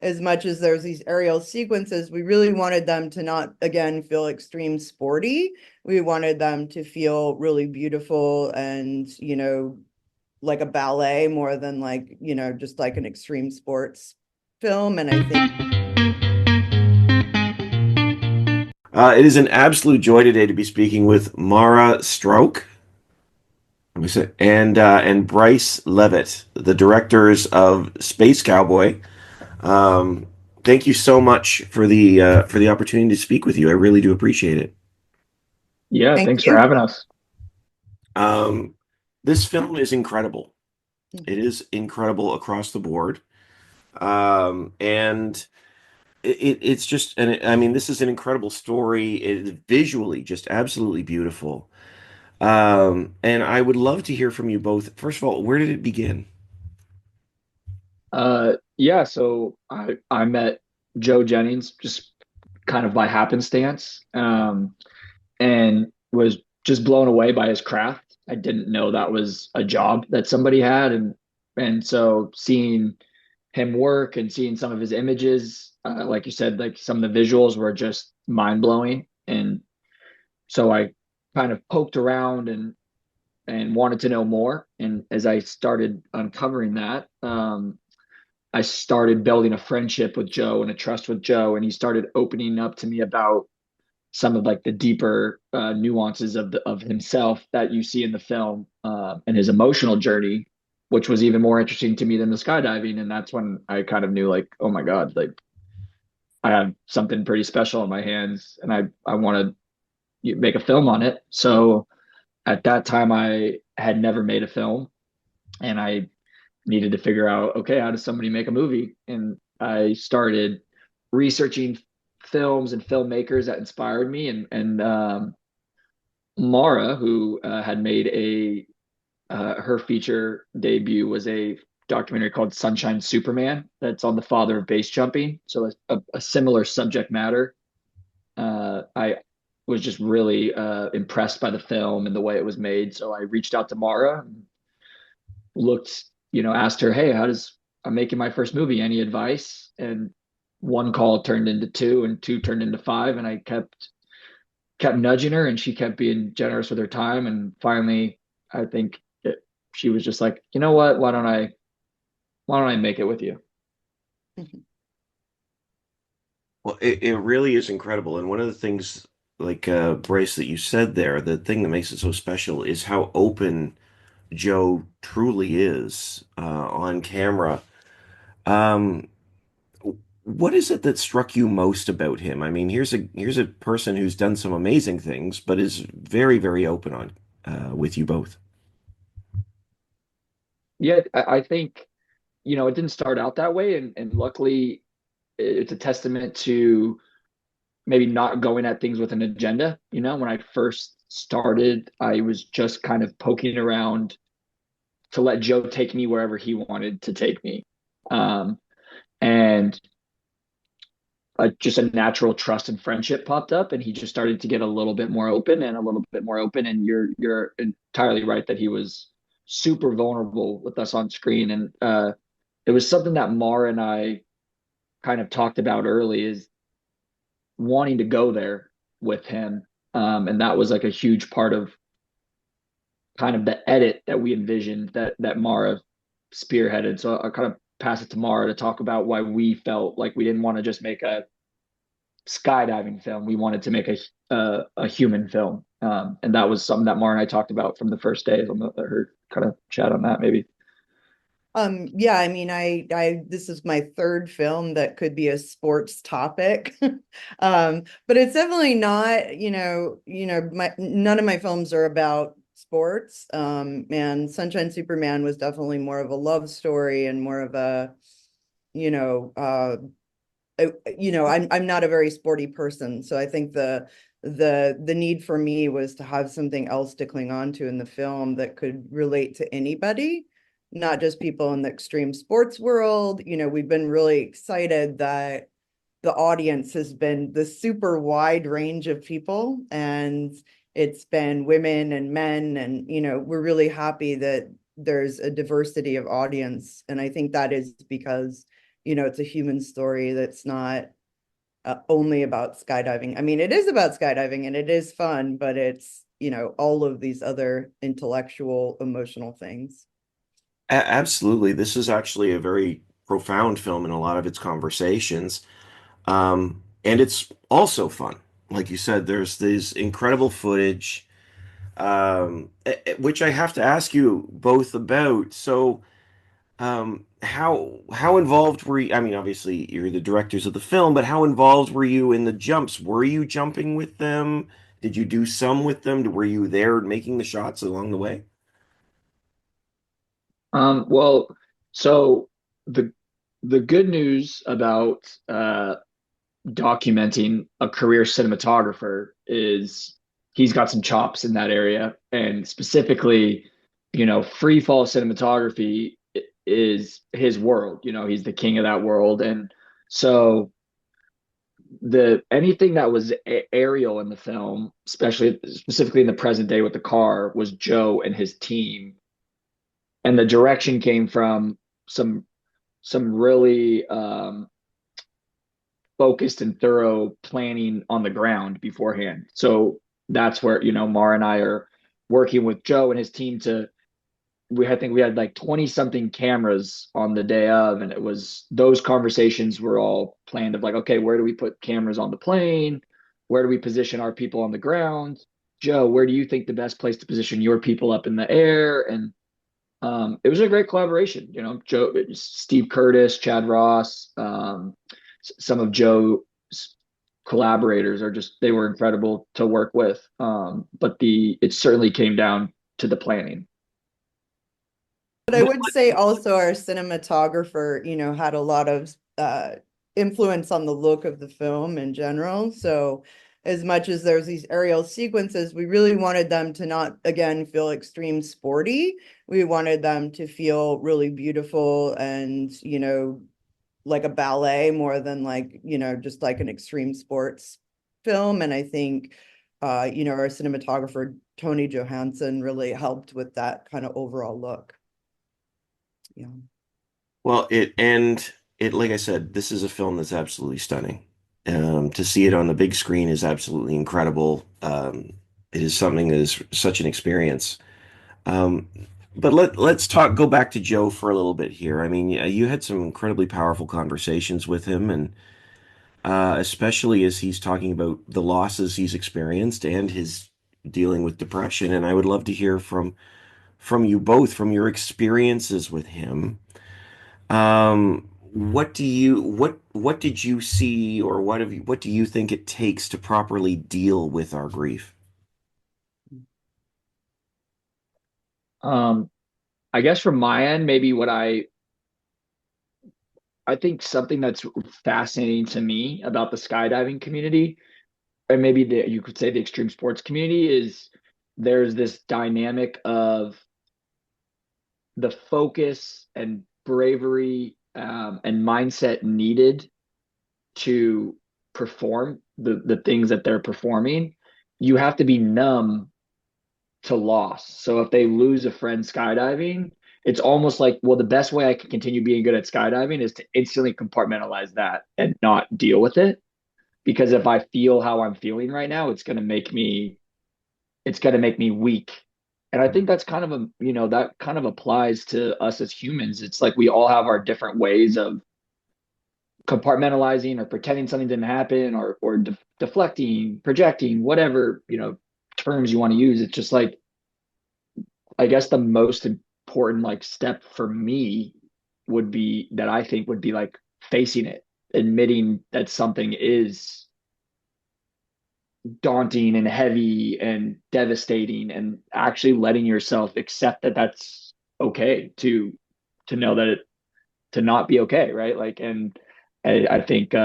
as much as there's these aerial sequences, we really wanted them to not, again, feel extreme sporty. We wanted them to feel really beautiful and, like a ballet more than like, just like an extreme sports film. And I think It is an absolute joy today to be speaking with Marah Strauch and Bryce Leavitt, the directors of Space Cowboy. Um, Thank you so much for the opportunity to speak with you. I really do appreciate it. Yeah, thank thanks for you. having us. Um, this film is incredible. It is incredible across the board, and it's just, and I mean, this is an incredible story. It is visually just absolutely beautiful. And I would love to hear from you both. First of all, where did it begin? Yeah, so I met Joe Jennings just kind of by happenstance, and was just blown away by his craft. I didn't know that was a job that somebody had, and so seeing him work and seeing some of his images, like you said, like some of the visuals were just mind blowing, and so I kind of poked around and wanted to know more. And as I started uncovering that, I started building a friendship with Joe and a trust with Joe, and he started opening up to me about some of like the deeper nuances of himself that you see in the film, and his emotional journey, which was even more interesting to me than the skydiving. And that's when I kind of knew, like, oh my God, like I have something pretty special in my hands, and I want to make a film on it. So at that time, I had never made a film, and I needed to figure out, okay, how does somebody make a movie? And I started researching films and filmmakers that inspired me, and Marah, who had made a her feature debut was a documentary called Sunshine Superman that's on the father of base jumping. So a similar subject matter. I was just really impressed by the film and the way it was made. So I reached out to Marah, looked, asked her, hey, how does I'm making my first movie? Any advice? And one call turned into two, and two turned into five, and I kept nudging her, and she kept being generous with her time. And finally, I think she was just like, you know what? Why don't I make it with you? Well, it really is incredible. And one of the things, like Bryce, that you said there, the thing that makes it so special is how open Joe truly is on camera. Um, what is it that struck you most about him? I mean, here's a person who's done some amazing things, but is very, very open on with you both. Yeah, I think, it didn't start out that way, and luckily it's a testament to maybe not going at things with an agenda. When I first started, I was just kind of poking around to let Joe take me wherever he wanted to take me. Um, and just a natural trust and friendship popped up, and he just started to get a little bit more open and a little bit more open. And you're entirely right that he was super vulnerable with us on screen. And it was something that Mar and I kind of talked about early, is wanting to go there with him. And that was like a huge part of kind of the edit that we envisioned that Mara spearheaded. So I'll kind of pass it to Mara to talk about why we felt like we didn't want to just make a skydiving film. We wanted to make a human film, and that was something that Mara and I talked about from the first day. I'm gonna let her kind of chat on that, maybe. Yeah, I mean, this is my third film that could be a sports topic. But it's definitely not, none of my films are about sports. And Sunshine Superman was definitely more of a love story and more of a, you know, I'm not a very sporty person, so I think the need for me was to have something else to cling on to in the film that could relate to anybody, not just people in the extreme sports world. We've been really excited that the audience has been the super wide range of people, and it's been women and men, and we're really happy that there's a diversity of audience. And I think that is because it's a human story that's not only about skydiving. I mean, it is about skydiving and it is fun, but it's, all of these other intellectual, emotional things. Absolutely. This is actually a very profound film in a lot of its conversations. And it's also fun. Like you said, there's this incredible footage, which I have to ask you both about. So, how involved were you? I mean, obviously you're the directors of the film, but how involved were you in the jumps? Were you jumping with them? Did you do some with them? Were you there making the shots along the way? Well, so the the good news about documenting a career cinematographer is he's got some chops in that area, and specifically, free fall cinematography is his world. He's the king of that world, and so the anything that was aerial in the film, especially specifically in the present day with the car, was Joe and his team, and the direction came from some really focused and thorough planning on the ground beforehand. So that's where, Marah and I are working with Joe and his team to I think we had like 20 something cameras on the day of, and it was those conversations were all planned of like, okay, where do we put cameras on the plane? Where do we position our people on the ground? Joe, where do you think the best place to position your people up in the air? And it was a great collaboration. Joe, Steve Curtis, Chad Ross, some of Joe's collaborators are just they were incredible to work with. But it certainly came down to the planning. But I would say also our cinematographer, had a lot of influence on the look of the film in general. So as much as there's these aerial sequences, we really wanted them to not, again, feel extreme sporty. We wanted them to feel really beautiful and, like a ballet more than like, just like an extreme sports film. And I think, our cinematographer, Tony Johansson, really helped with that kind of overall look. Yeah. Well, like I said, this is a film that's absolutely stunning. To see it on the big screen is absolutely incredible. It is something that is such an experience. Um, but let's go back to Joe for a little bit here. I mean, you had some incredibly powerful conversations with him, and especially as he's talking about the losses he's experienced and his dealing with depression. And I would love to hear from you both, from your experiences with him. What did you see, or what do you think it takes to properly deal with our grief? Um, I guess from my end, maybe I think something that's fascinating to me about the skydiving community, or maybe you could say the extreme sports community, is there's this dynamic of the focus and bravery and mindset needed to perform the things that they're performing. You have to be numb to loss. So if they lose a friend skydiving, it's almost like, well, the best way I can continue being good at skydiving is to instantly compartmentalize that and not deal with it. Because if I feel how I'm feeling right now, it's going to make me weak. And I think that's kind of that kind of applies to us as humans. It's like we all have our different ways of compartmentalizing or pretending something didn't happen, or deflecting, projecting, whatever, terms you want to use. It's just like, I guess the most important like step for me would be that I think would be like facing it, admitting that something is daunting and heavy and devastating, and actually letting yourself accept that that's okay to know that to not be okay, right? Like, and I think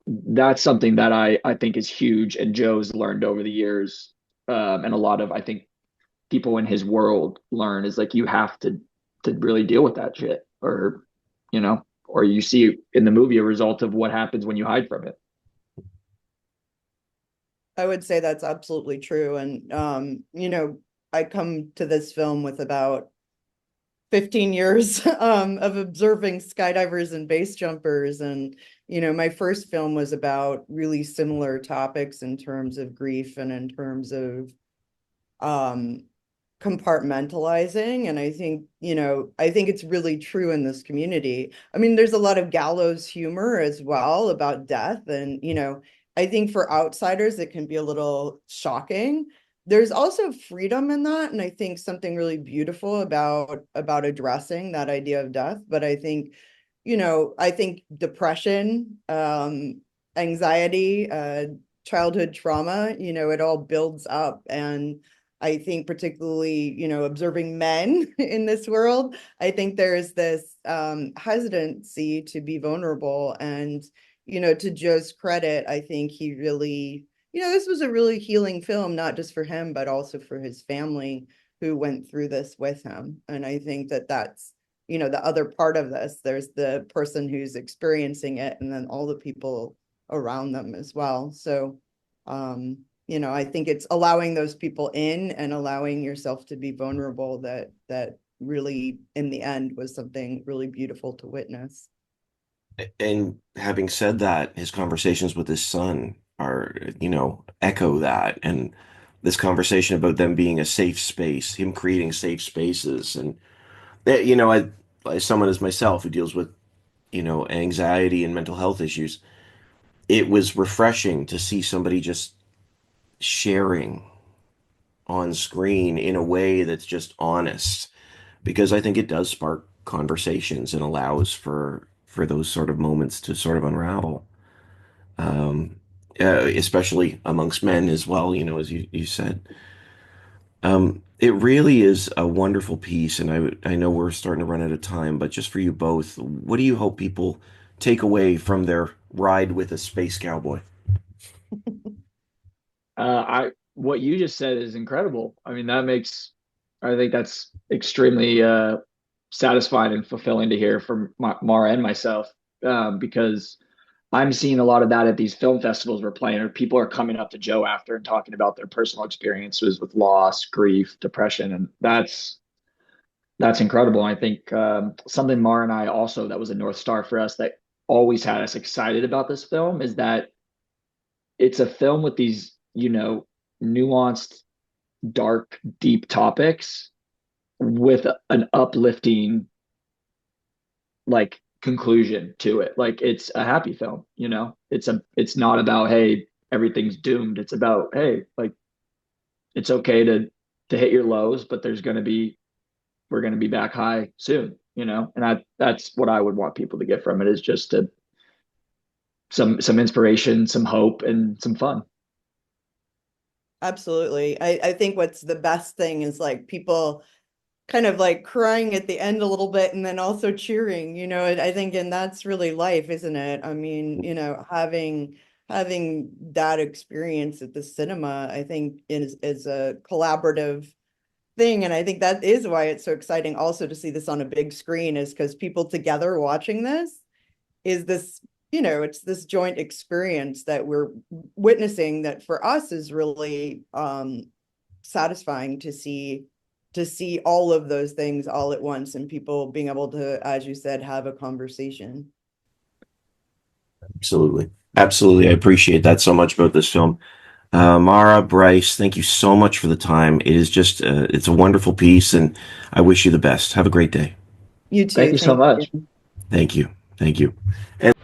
that's something that I think is huge, and Joe's learned over the years, and a lot of I think people in his world learn is like you have to really deal with that shit, or you see in the movie a result of what happens when you hide from it. I would say that's absolutely true. And, I come to this film with about 15 years of observing skydivers and base jumpers. And, my first film was about really similar topics in terms of grief and in terms of um, compartmentalizing. And I think it's really true in this community. I mean, there's a lot of gallows humor as well about death. And, I think for outsiders, it can be a little shocking. There's also freedom in that. And I think something really beautiful about addressing that idea of death. But I think depression, anxiety, childhood trauma, it all builds up. And I think particularly, observing men in this world, I think there's this hesitancy to be vulnerable. And, to Joe's credit, I think he really, this was a really healing film, not just for him, but also for his family who went through this with him. And I think that's, the other part of this. There's the person who's experiencing it and then all the people around them as well. So, I think it's allowing those people in and allowing yourself to be vulnerable that really, in the end, was something really beautiful to witness. And having said that, his conversations with his son are, echo that. And this conversation about them being a safe space, him creating safe spaces. And, as someone as myself who deals with, anxiety and mental health issues, it was refreshing to see somebody just sharing on screen in a way that's just honest, because I think it does spark conversations and allows for those sort of moments to sort of unravel, um, especially amongst men as well, as you said. It really is a wonderful piece, and I know we're starting to run out of time, but just for you both, what do you hope people take away from their ride with a space cowboy? I what you just said is incredible. I mean, I think that's extremely satisfying and fulfilling to hear from Marah and myself, because I'm seeing a lot of that at these film festivals we're playing, or people are coming up to Joe after and talking about their personal experiences with loss, grief, depression, and that's incredible. I think something Marah and I also, that was a North Star for us, that always had us excited about this film, is that it's a film with these, nuanced, dark, deep topics with an uplifting, like, conclusion to it. Like, it's a happy film, it's not about, hey, everything's doomed. It's about, hey, like, it's okay to hit your lows, but we're going to be back high soon, and that's what I would want people to get from it, is just some inspiration, some hope, and some fun. Absolutely. I think what's the best thing is like people kind of like crying at the end a little bit and then also cheering, I think, and that's really life, isn't it? I mean, having that experience at the cinema, I think is a collaborative thing. And I think that is why it's so exciting also to see this on a big screen, is because people together watching this is this, it's this joint experience that we're witnessing that for us is really satisfying to see all of those things all at once and people being able to, as you said, have a conversation. Absolutely. Absolutely. I appreciate that so much about this film. Marah, Bryce, thank you so much for the time. It is just, it's a wonderful piece, and I wish you the best. Have a great day. You Thank too. you so Thank much. you. Thank you. Thank you. And